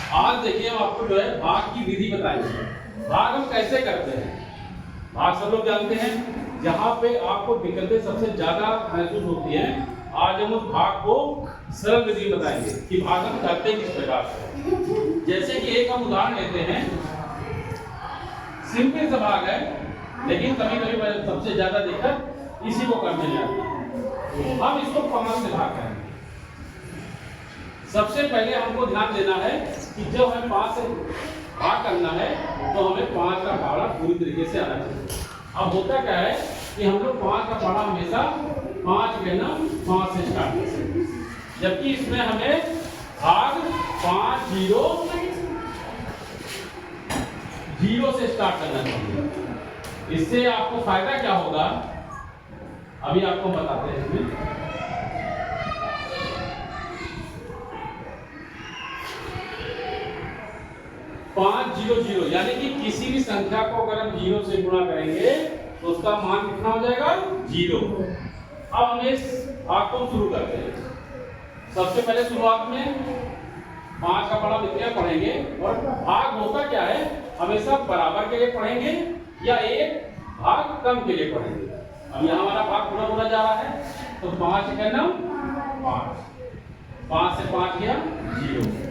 आज देखिए हम आपको जो है भाग की विधि बताएंगे। भाग हम कैसे करते हैं। भाग सब लोग जानते हैं, जहाँ पे आपको दिक्कतें सबसे ज्यादा महसूस होती हैं। आज हम उस भाग को सरल विधि बताएंगे कि भाग हम करते किस प्रकार से। जैसे कि एक हम उदाहरण लेते हैं, सिंपल सा भाग है, लेकिन कभी कभी सबसे ज्यादा दिक्कत इसी को करने में आती है। हम इसको 5 से भाग करेंगे। सबसे पहले हमको ध्यान देना है कि जब हमें 5 से भाग करना है तो हमें 5 का पहाड़ा पूरी तरीके से आना चाहिए। अब होता क्या है कि हम लोग 5 का पहाड़ा हमेशा 5 गुना 5 से स्टार्ट करते हैं, जबकि इसमें हमें भाग 5 0 0 से स्टार्ट करना चाहिए। इससे आपको फायदा क्या होगा अभी आपको बताते हैं। इसमें 5 0 0 यानी कि किसी भी संख्या को अगर हम 0 से गुणा करेंगे तो उसका मान कितना हो जाएगा 0। अब हम इस भाग को शुरू करते हैं। सबसे पहले शुरुआत में 5 का पहाड़ा कितना पढ़ेंगे, और भाग होता क्या है, हमेशा बराबर के लिए पढ़ेंगे या एक भाग कम के लिए पढ़ेंगे। अब यहाँ हमारा भाग पूरा पूरा जा रहा है, तो 5 का नाम 5 से 5 गया 0।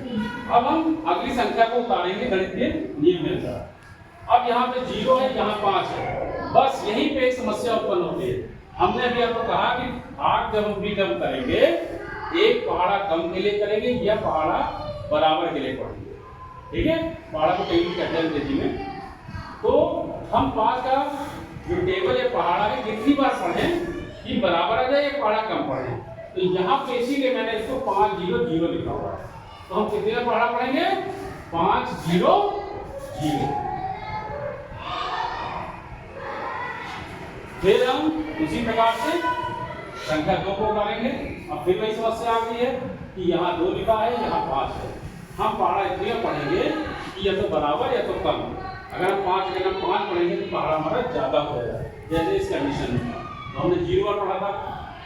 अब हम अगली संख्या को उतारेंगे गणितीय नियम के अनुसार। अब यहाँ पे 0 है, यहाँ 5 है, बस यहीं पे एक समस्या उत्पन्न होती है। हमने अभी आपको कहा कि भाग जब हम भी कम करेंगे, एक पहाड़ा कम के लिए करेंगे या पहाड़ा बराबर के लिए पढ़ेंगे। ठीक है, पहाड़ा को टेबल कहते हैं अंग्रेजी में। तो हम 5 का जो टेबल या पहाड़ा है कितनी बार पढ़ें कि बराबर आ जाए या पहाड़ा कम पढ़ें। तो यहाँ पे इसीलिए मैंने इसको 5 0 0 लिखा हुआ है। तो हम कितने का पहाड़ा पढ़ेंगे 5 0 0। फिर हम उसी प्रकार से संख्या 2 को उतारेंगे। अब फिर वही समस्या आ गई है कि यहाँ 2 लिखा है, यहाँ 5 है। हम पहाड़ा इतने पढ़ेंगे कि या तो बराबर या तो कम। अगर हम 5 के नाम 5 पढ़ेंगे तो पहाड़ा हमारा ज्यादा हो जाएगा, जैसे इस कंडीशन में। तो हमने 0 बार पढ़ा था,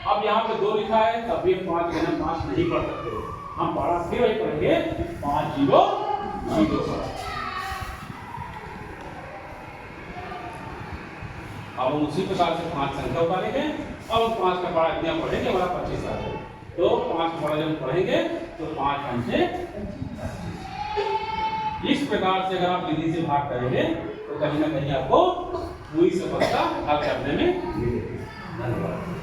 अब यहाँ पे 2 लिखा है, तब भी हम 5 के नाम 5 नहीं पढ़ सकते। हम पढ़ा फिर वही पढ़ेंगे 5 0 0। अब हम उसी प्रकार से 5 संख्या उतारेंगे। अब हम 5 का पहाड़ा इतना पढ़ेंगे, हमारा 25 आ जाएगा। तो 5 का पहाड़ा जब पढ़ेंगे तो 5 5 इस प्रकार से अगर आप विधि से भाग करेंगे तो कहीं ना कहीं आपको पूरी समस्या हल करने में मिलेगी। धन्यवाद।